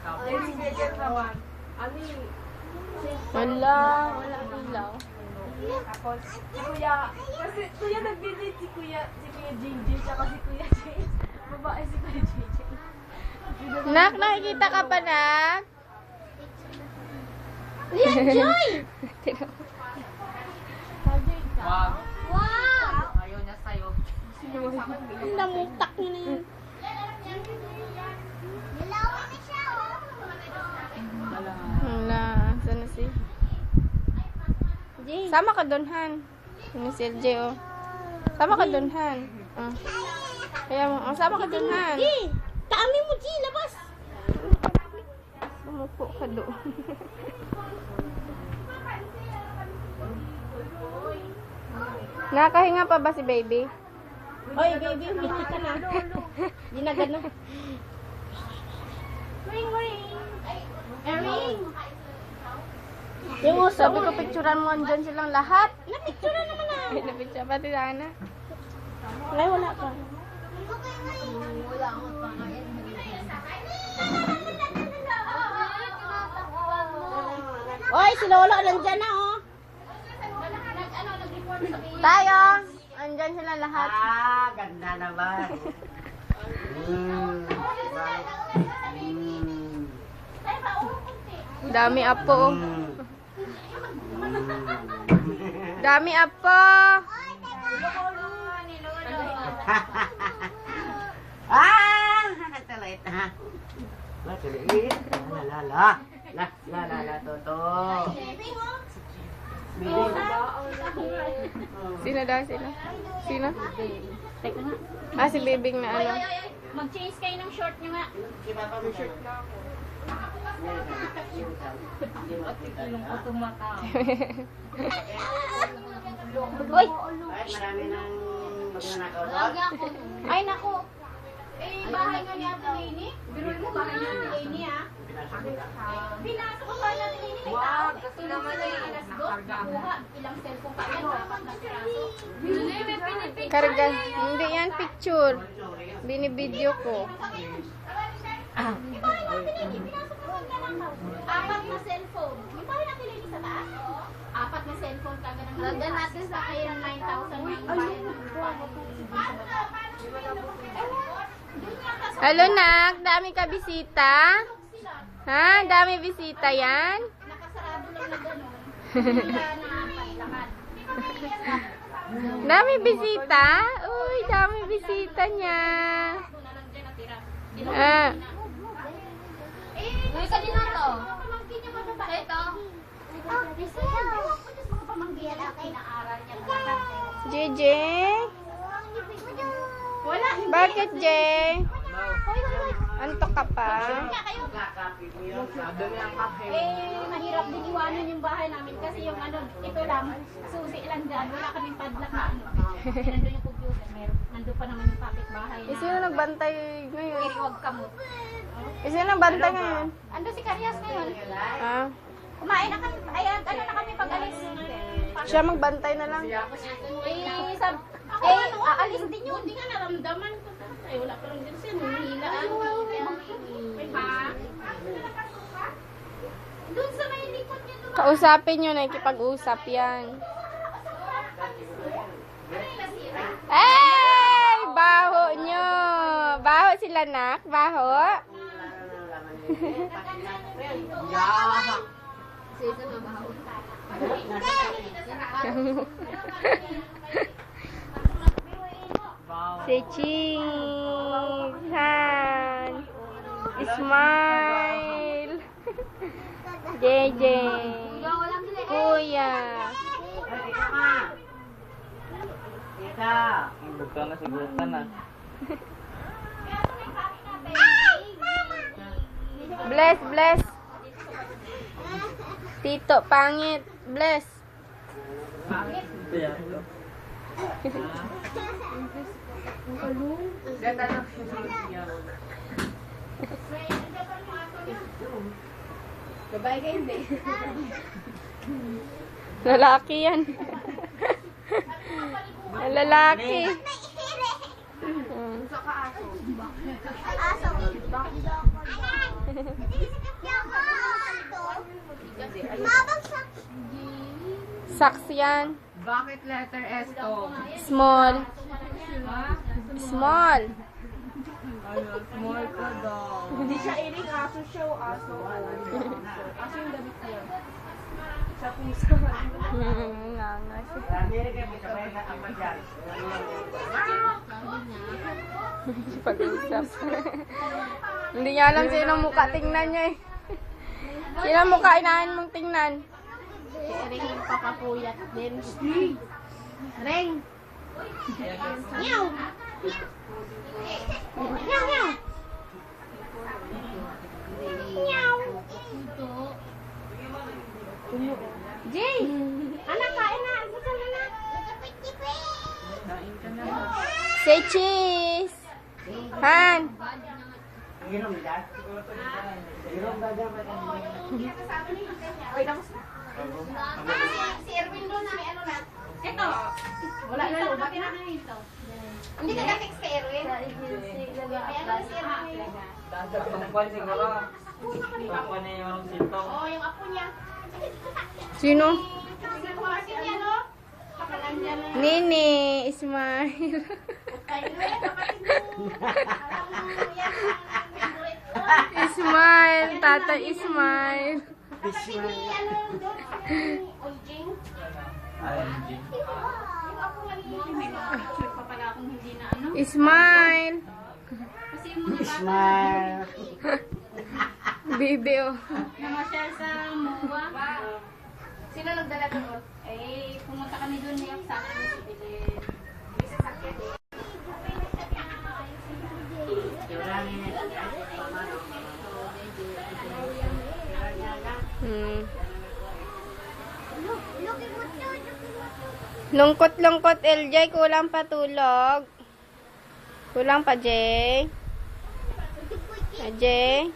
Ay, si Jeje naman. Ano yung... Wala ilaw. Tapos, si Kuya... Kasi Kuya nag-date si Kuya JJ, tsaka si Kuya Jay. Babae si Kuya JJ. Nak, nakikita ka pa, Nak? Yan, Joy! Wow! Wow! Ayaw niya sa'yo. Ang namutak niya na yun. Nilawin na siya, oh. Wala. Sana si... Jay. Sama ka dun, Han. Yung si LJ, oh. Sama ka dun, Han. Kaya mo, sama ka dun, Han. Jay! Dami mo, Jay! Labas! Umupo ka doon. Nakahinga pa ba si baby? Oy, baby, hindi ka na. Ginagad na. Ring, ring! Ring! Yung uso. Sabi ko, picturean mo andyan silang lahat. Na-picture na naman na. Napicture pati sana. Ngayon wala pa. Oy, si Lolo nandyan na, oh. Tayo! Andyan sila lahat. Ah, ganda naman. Dami apo. Dami apo. Ah, talit ha. Matulit. La, toto. Sino daw sila? Sino? Ah, si Bibing na ano. Mag-change kayo ng short nyo nga. Uy! Ay, marami nang magnanakaw doon. Ay, naku. Eh, bahay nga ni Ate Lainey. Biruin mo bahay ni Ate Lainey, ha? Pinasok ko bahay ni Ate Lainey. May tao. Gusto naman eh. Alas do. Nakuha. Ilang cellphone pa yan. Dapat na piraso. Hindi, may pinipicture. Karga. Hindi yan picture. Binibideo ko. Yung bahay ni Ate Lainey, pinasok ko nga lang. Apat na cellphone. Yung bahay ni Ate Lainey sa taas? Apat na cellphone ka ganang. Lagyan natin sa kayo ng 9,000 yung bahay ng Hello, Nak. Dami ka bisita? Ha? Dami bisita yan? nakasarado lang na gano'n. Wala na paglakad. Dami bisita? Uy, dami bisita niya. Doon na lang dyan natira. Ah. Uy, kanina to? Pamangkin niya ba ba? Ito? Isa yan. Pamangkin niya lang. Inaaral niya lang. JJ? Wala. Bakit, Jay? Hoy, hoy, hoy. Antok ka pa? Kaya kayo. Dumi ang kape. Eh, mahirap din iwanan yung bahay namin kasi yung ano, ito lang, susi lang dyan. Wala kaming padlock na ano. Nandun yung computer. Nandun pa naman yung kapitbahay Eh, na. sino nagbantay ngayon? Huwag kamot. Eh, sino nagbantay ngayon? Ando si Karyas ngayon. Ah, Kumain na kami, ay, ano na kami pag-alis. siya magbantay na lang. Aalis din yun. Hindi nga naramdaman ko. Ay, wala pa lang din siya. Nihilaan. Ha? Doon sa may likod niya doon. Kausapin nyo, nakikipag-usap yan. Ay! Baho nyo! Baho sila, Nak? Baho? Si Ching! Han! Smile! JJ! Kuya! Ika. Buka na siguro ka na. Bless, bless! Tito, pangit! Bless! Ganda ng siya. Babae ka hindi. Lalaki yan. Lalaki. Sa kaaso. Aso. Socks yan. Bakit letter S to? Small. Ha? Small. Ano, small ka daw. Hindi siya iring aso siya o aso. Aso yung damit niya. Sa pusa. Nga siya. Amerika, may sabay na ang masyal. Pag-usap. Hindi niya alam sino mukha tingnan niya eh. Sino mukha inahin mong tingnan? Si Ring yung papapuyat din. Ring! Meow! Meow, meow! Meow! Jay! Anak, kain na! Gusto na na! Say cheese! Han! Hirom dyan? Hirom ba dyan? Si Erwin doon na may ano na. Ito! Wala na lang. Bakit na ito? Hindi ka na-text kay Erwin? May ano na si Erwin? Tungkol siguro. Tungkol na yung sintong. Oo, yung apo niya. Sino? Kasi niya, no? Pakalan niya na. Nini, smile. Kayo na yung kapatid mo. Alam mo, yan ang favorite ko. Smile, tata smile. Kapatid ni, ano, doon, si Oljing. Yung apo nga ni may mga picture pa pala akong hindi na ano. Smile. Kasi mo, di ba? Smile. Bibi oh. Namasyal sa MOA. Sino nagdala doon? Eh, pumunta kami doon niya sa akin si Bilin. May sasakyan eh. Lungkot-lungkot, LJ. Kulang pa tulog. Kulang pa, Jay. Jay.